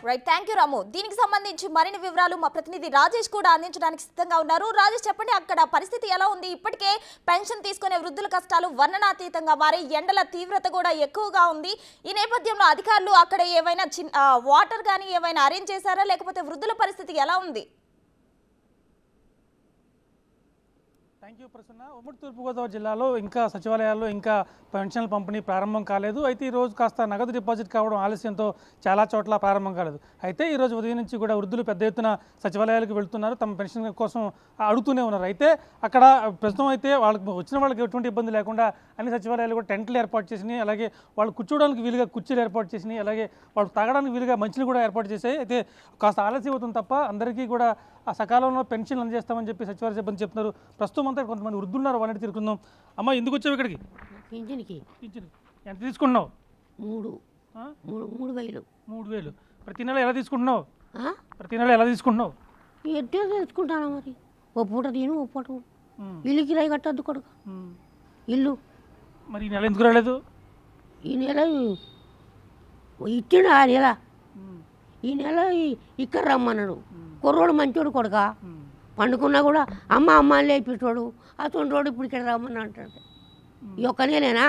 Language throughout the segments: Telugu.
రైట్, థ్యాంక్ యూ రాము. దీనికి సంబంధించి మరిన్ని వివరాలు మా ప్రతినిధి రాజేష్ కూడా అందించడానికి సిద్ధంగా ఉన్నారు. రాజేష్, చెప్పండి, అక్కడ పరిస్థితి ఎలా ఉంది? ఇప్పటికే పెన్షన్ తీసుకునే వృద్ధుల కష్టాలు వర్ణనాతీతంగా మారి ఎండల తీవ్రత కూడా ఎక్కువగా ఉంది. ఈ నేపథ్యంలో అధికారులు అక్కడ ఏమైనా వాటర్ కానీ ఏమైనా అరేంజ్ చేశారా, లేకపోతే వృద్ధుల పరిస్థితి ఎలా ఉంది? Thank you Prasanna. ఉమ్మడి తూర్పుగోదావరి జిల్లాలో ఇంకా సచివాలయాల్లో ఇంకా పెన్షన్ల పంపిణీ ప్రారంభం కాలేదు. అయితే ఈరోజు కాస్త నగదు డిపాజిట్ కావడం ఆలస్యంతో చాలా చోట్ల ప్రారంభం కాలేదు. అయితే ఈరోజు ఉదయం నుంచి కూడా వృద్ధులు పెద్ద ఎత్తున సచివాలయాలకు వెళ్తున్నారు, తమ పెన్షన్ కోసం అడుగుతూనే ఉన్నారు. అయితే అక్కడ ప్రస్తుతం అయితే వచ్చిన వాళ్ళకి ఎటువంటి ఇబ్బంది లేకుండా అన్ని సచివాలయాలు కూడా టెంట్లు ఏర్పాటు చేసినాయి. అలాగే వాళ్ళు కూర్చోవడానికి వీలుగా కుర్చీలు ఏర్పాటు చేసినాయి. అలాగే వాళ్ళు తాగడానికి వీలుగా మంచిని కూడా ఏర్పాటు చేశాయి. అయితే కాస్త ఆలస్యం అవుతుంది తప్ప అందరికీ కూడా ఆ సకాలంలో పెన్షన్లు అందజేస్తామని చెప్పి సచివాలయ సిబ్బంది చెప్తున్నారు. ప్రస్తుతం అంతా కొంతమంది వృద్ధులున్నారు, వాళ్ళని తిరుగుతున్నాం. అమ్మ, ఎందుకు వచ్చావు ఇక్కడికి? పింఛన్కి ఎంత తీసుకుంటున్నావు? 3,000. 3,000 ప్రతి నెల ఎలా తీసుకుంటున్నావు? ప్రతి నెల ఎలా తీసుకుంటున్నావు? ఎట్టే తెచ్చుకుంటాను మరి. ఓ పూట తిను, ఓ పూట ఇల్లు కిరాయి కట్టద్దు కొడుకు. ఇల్లు మరి ఈ నెల ఎందుకు రాలేదు? ఈ నెల ఇచ్చిండు. ఆ నెల ఈ నెల ఇక్కడ రమ్మన్నాడు. కుర్రోడు మంచోడు కొడుక, పండుకున్నా కూడా అమ్మ అమ్మ అని లేపిటోడు. అతను రోడ్డు ఇప్పుడు ఇక్కడ రమ్మని అంటాడు. ఈ ఒక్క నెలేనా?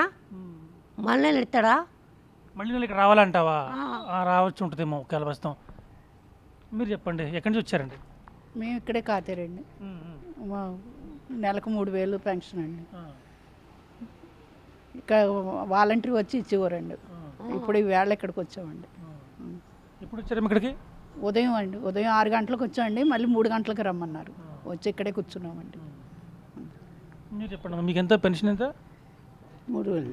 మళ్ళీ నెల ఇస్తాడా? మళ్ళీ నెల ఇక్కడ రావాలంటావా? రావచ్చు, ఉంటుందేమో ఒకవేళ వస్తాం. మీరు చెప్పండి, ఎక్కడి నుంచి వచ్చారండి? మేము ఇక్కడే కాతేరండి. నెలకు 3,000 పెన్షన్ అండి. ఇక్కడ వాలంటీర్ వచ్చి ఇచ్చేవారండి. ఇప్పుడు ఈ వేళ ఇక్కడికి వచ్చామండి. ఎప్పుడు వచ్చారు ఇక్కడికి? ఉదయం 6 గంటలకు వచ్చామండి. మళ్ళీ 3 గంటలకు రమ్మన్నారు. వచ్చి ఇక్కడే కూర్చున్నామండి. మీరు చెప్పండి, మీకు ఎంత పెన్షన్ ఎంత? 3,000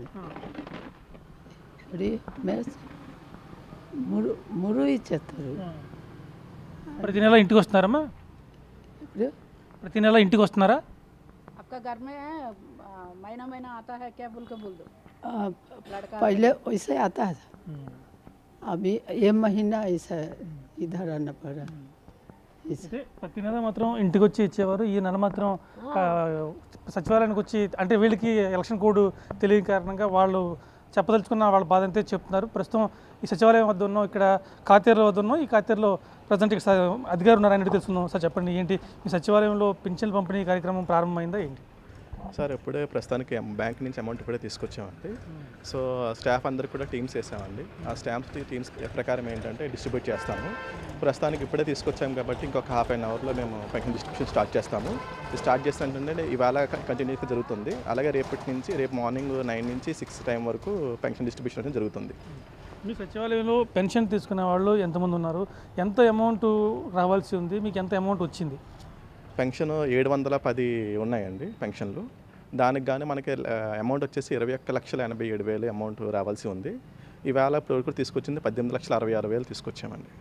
ఇచ్చేస్తారు. ప్రతి నెల ఇంటికి వస్తున్నారమ్మా? ప్రతి నెల ఇంటికి వస్తున్నారా? आपका घर में महीना महीना आता है क्या बोल के बोल दो. पहले वैसे आता है, अभी ये महीना ऐसा इधर आना पड़ा. ప్రతి నెల మాత్రం ఇంటికి వచ్చి ఇచ్చేవారు. ఈ నెల మాత్రం సచివాలయానికి వచ్చి, అంటే వీళ్ళకి ఎలక్షన్ కోడ్ తెలియని కారణంగా వాళ్ళు చెప్పదలుచుకున్న వాళ్ళ బాధ అంతే చెప్తున్నారు. ప్రస్తుతం ఈ సచివాలయం వద్ద ఉన్నాం, ఇక్కడ కాతేరుల వద్ద ఉన్నాం. ఈ కాతేరులో ప్రజెంట్ అధికారులు ఉన్నారని తెలుస్తున్నాం. సార్ చెప్పండి, ఏంటి మీ సచివాలయంలో పింఛన్ పంపిణీ కార్యక్రమం ప్రారంభమైందా ఏంటి? సార్ ఇప్పుడే ప్రస్తుతానికి బ్యాంక్ నుంచి అమౌంట్ ఇప్పుడే తీసుకొచ్చామండి. సో స్టాఫ్ అందరికి కూడా టీమ్స్ వేసామండి. ఆ టీమ్స్ ప్రకారం ఏంటంటే డిస్ట్రిబ్యూట్ చేస్తాము. ప్రస్తుతానికి ఇప్పుడే తీసుకొచ్చాము కాబట్టి ఇంకొక హాఫ్ అన్ అవర్లో మేము పెన్షన్ డిస్ట్రిబ్యూషన్ స్టార్ట్ చేస్తాము. స్టార్ట్ చేస్తుంటే ఇవాళ కంటిన్యూగా జరుగుతుంది. అలాగే రేపు మార్నింగ్ 9 నుంచి 6 టైం వరకు పెన్షన్ డిస్ట్రిబ్యూషన్ అనేది జరుగుతుంది. మీ సచివాలయంలో పెన్షన్ తీసుకునే వాళ్ళు ఎంతమంది ఉన్నారు? ఎంత అమౌంట్ రావాల్సి ఉంది? మీకు ఎంత అమౌంట్ వచ్చింది? పెన్షన్ 710 ఉన్నాయండి పెన్షన్లు. దానికి కానీ మనకి అమౌంట్ వచ్చేసి 21,87,000 అమౌంట్ రావాల్సి ఉంది. ఈవేళ ఇప్పుడు తీసుకొచ్చింది 18,66,000 తీసుకొచ్చామండి.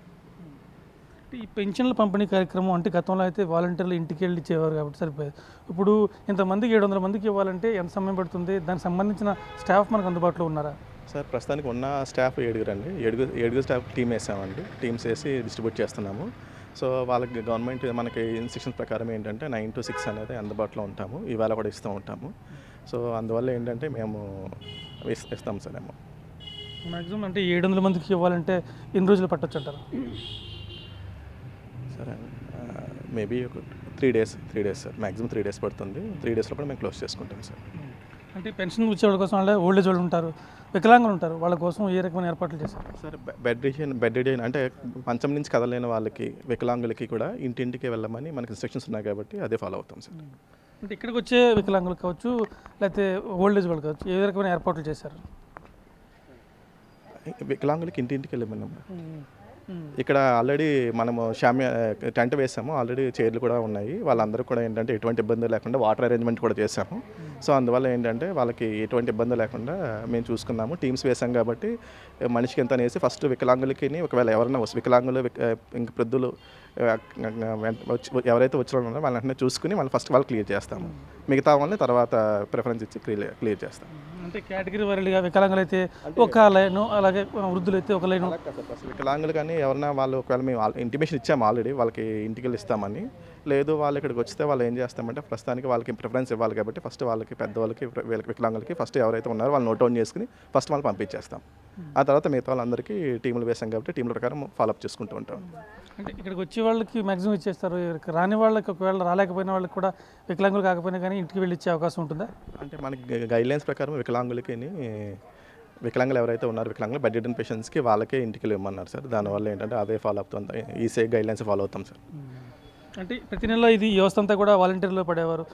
ఈ పెన్షన్ల పంపిణీ కార్యక్రమం అంటే గతంలో అయితే వాలంటీర్లు ఇంటికి వెళ్ళి ఇచ్చేవారు కాబట్టి సరిపోయేది. ఇప్పుడు ఇంతమందికి 700 మందికి ఇవ్వాలంటే ఎంత సమయం పడుతుంది? దానికి సంబంధించిన స్టాఫ్ మనకు అందుబాటులో ఉన్నారా? సార్ ప్రస్తుతానికి ఉన్న స్టాఫ్ 7 అండి. 7 స్టాఫ్ టీమ్ వేసామండి. టీమ్స్ వేసి డిస్ట్రిబ్యూట్ చేస్తున్నాము. సో వాళ్ళకి గవర్నమెంట్ మనకి ఇన్స్ట్రక్షన్స్ ప్రకారం ఏంటంటే 9 to 6 అనేది అందుబాటులో ఉంటాము. ఈవేళ కూడా ఇస్తూ ఉంటాము. సో అందువల్ల ఏంటంటే మేము ఇస్తాం సార్ అమౌంట్. మ్యాక్సిమం అంటే 700 మందికి ఇవ్వాలంటే ఎన్ని రోజులు పట్టొచ్చు అంటారు? సరే, మేబీ ఒక 3 days సార్. మ్యాక్సిమం 3 days పడుతుంది. 3 days లోపల మేము క్లోజ్ చేసుకుంటాం సార్. అంటే పెన్షన్ వచ్చేవాళ్ళ కోసం అంటే ఓల్డ్ ఏజ్ వాళ్ళు ఉంటారు, వికలాంగులు ఉంటారు, వాళ్ళ కోసం ఏ రకమైన ఏర్పాట్లు చేశారు? సార్ బెడ్ అంటే మంచం నుంచి కదలేని వాళ్ళకి, వికలాంగులకి కూడా ఇంటింటికి వెళ్ళమని మనకి ఇన్స్ట్రక్షన్స్ ఉన్నాయి కాబట్టి అదే ఫాలో అవుతాం సార్. అంటే ఇక్కడికి వచ్చే వికలాంగులు కావచ్చు, లేకపోతే ఓల్డ్ ఏజ్ వాళ్ళు కావచ్చు, ఏ రకమైన ఏర్పాట్లు చేశారు? వికలాంగులకి ఇంటింటికి వెళ్ళమన్నాం. ఇక్కడ ఆల్రెడీ మనము టెంట్ వేసాము. ఆల్రెడీ చైర్లు కూడా ఉన్నాయి. వాళ్ళందరూ కూడా ఏంటంటే ఎటువంటి ఇబ్బంది లేకుండా వాటర్ అరేంజ్మెంట్ కూడా చేసాము. సో అందువల్ల ఏంటంటే వాళ్ళకి ఎటువంటి ఇబ్బంది లేకుండా మేము చూసుకున్నాము. టీమ్స్ వేసాం కాబట్టి మనిషికి ఎంత అనేసి ఫస్ట్ వికలాంగులకి, ఒకవేళ ఎవరైనా వికలాంగులు ఇంక వృద్ధులు ఎవరైతే వచ్చిన ఉన్నారో వాళ్ళని వెంటనే చూసుకుని వాళ్ళు క్లియర్ చేస్తాము. మిగతా వాళ్ళని తర్వాత ప్రిఫరెన్స్ ఇచ్చి క్లియర్ చేస్తాం. అంటే కేటగిరీ వారీగా వికలాంగులు అయితే ఒక లైను, అలాగే వృద్ధులు అయితే ఒక లైను. వికలాంగులు కానీ ఎవరైనా వాళ్ళు ఒకవేళ మేము ఇంటిమేషన్ ఇచ్చాము ఆల్రెడీ, వాళ్ళకి ఇంటికి వెళ్ళి ఇస్తామని. లేదు వాళ్ళు ఇక్కడికి వస్తే వాళ్ళు ఏం చేస్తామంటే ప్రస్తుతానికి వాళ్ళకి ప్రిఫరెన్స్ ఇవ్వాలి కాబట్టి ఫస్ట్ వాళ్ళకి, పెద్దవాళ్ళకి, వికలాంగులకి ఫస్ట్ ఎవరైతే ఉన్నారో వాళ్ళు నోట్ డౌన్ చేసుకుని ఫస్ట్ వాళ్ళు పంపించేస్తాం. ఆ తర్వాత మిగతా వాళ్ళందరికీ టీంలు వేసాం కాబట్టి టీంల ప్రకారం ఫాలోఅప్ చేసుకుంటూ ఉంటాం. అంటే ఇక్కడికి వచ్చే వాళ్ళకి మ్యాక్సిమం ఇచ్చేస్తారు, రాని వాళ్ళకి ఒకవేళ రాలేకపోయిన వాళ్ళకి కూడా వికలాంగులు కాకపోయినా కానీ ఇంటికి వెళ్ళి ఇచ్చే అవకాశం ఉంటుందా? అంటే మనకి గైడ్లైన్స్ ప్రకారం వికలాంగులు ఎవరైతే ఉన్నారో వికలాంగులు బెడ్ రిడన్ పేషెంట్స్కి వాళ్ళకే ఇంటికి వెళ్ళి ఇవ్వమన్నారు సార్. దానివల్ల ఏంటంటే అవే ఫాలో అవుతాం, ఈ సేఫ్ గైడ్లైన్స్ ఫాలో అవుతాం సార్. అంటే ప్రతి నెల ఇది ఈ వ్యవస్థ అంతా కూడా వాలంటీర్లో పడేవారు,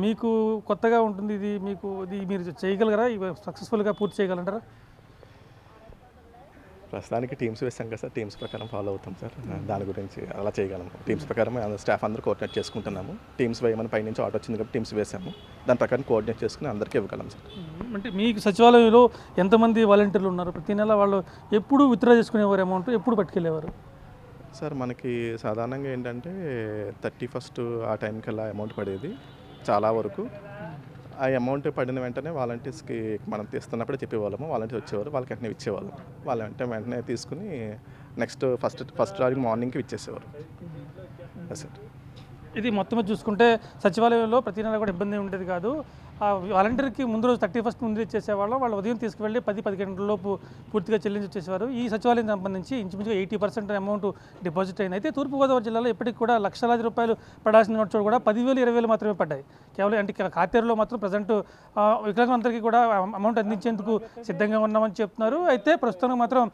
మీకు కొత్తగా ఉంటుంది ఇది, మీకు ఇది మీరు చేయగలరా, సక్సెస్ఫుల్గా పూర్తి చేయగలంటారా? ప్రస్తుతానికి టీమ్స్ వేస్తాం కదా సార్, టీమ్స్ ప్రకారం ఫాలో అవుతాం సార్. దాని గురించి అలా చేయగలము. టీమ్స్ ప్రకారం స్టాఫ్ అందరూ కోఆర్డినేట్ చేసుకుంటున్నాము. టీమ్స్ వేయమని పైనుంచి ఆర్డర్ వచ్చింది కాబట్టి టీమ్స్ వేసాము, దాని ప్రకారం కోఆర్డినేట్ చేసుకుని అందరికీ ఇవ్వగలం సార్. అంటే మీకు సచివాలయంలో ఎంతమంది వాలంటీర్లు ఉన్నారు? ప్రతి నెల వాళ్ళు ఎప్పుడు విత్డ్రా చేసుకునేవారు అమౌంట్, ఎప్పుడు పట్టుకెళ్ళేవారు? సార్ మనకి సాధారణంగా ఏంటంటే 31st ఆ టైంకల్లా అమౌంట్ పడేది చాలా వరకు. ఆ అమౌంట్ పడిన వెంటనే వాలంటీర్స్కి మనం తీస్తున్నప్పుడే చెప్పేవాళ్ళము, వాలంటీర్ వచ్చేవారు, వాళ్ళకి వెంటనే ఇచ్చేవాళ్ళం. వాళ్ళ వెంటనే తీసుకుని నెక్స్ట్ ఫస్ట్ తారీఖు మార్నింగ్కి ఇచ్చేసేవారు సార్. ఇది మొత్తం చూసుకుంటే సచివాలయంలో ప్రతి నెల కూడా ఇబ్బంది ఉండేది కాదు. ఆ వాలంటీర్కి ముందు రోజు 31st ముందు ఇచ్చేసేవాళ్ళం, వాళ్ళు ఉదయం తీసుకువెళ్ళి 10-15 గంటలలోపు పూర్తిగా చెల్లించి వచ్చేసేవారు. ఈ సచివాలయం సంబంధించి ఇంచుమించుగా 80% అమౌంట్ డిపాజిట్ అయింది. అయితే తూర్పుగోదావరి జిల్లాలో ఇప్పటికి కూడా లక్షలాది రూపాయలు పడాల్సిన చోటు కూడా 10,000, 20,000 మాత్రమే పడ్డాయి. కేవలం అంటే కాతేరులో మాత్రం ప్రజెంట్ వికలాంగులందరికీ కూడా అమౌంట్ అందించేందుకు సిద్ధంగా ఉన్నామని చెప్తున్నారు. అయితే ప్రస్తుతం మాత్రం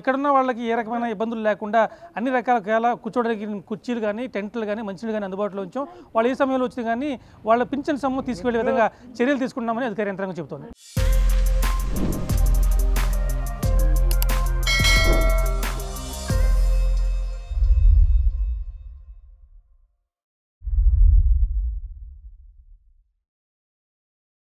ఇక్కడున్న వాళ్ళకి ఏ రకమైన ఇబ్బందులు లేకుండా అన్ని రకాల కూర్చోడానికి కుర్చీలు కానీ, టెంట్లు కానీ, మంచినీళ్ళు కానీ అందుబాటులో ఉంచాం. వాళ్ళు ఏ సమయంలో వచ్చినా కానీ వాళ్ళ పింఛన్ సొమ్ము తీసుకువెళ్ళే విధంగా చర్యలు తీసుకుంటున్నామని అధికార యంత్రాంగం చెబుతోంది.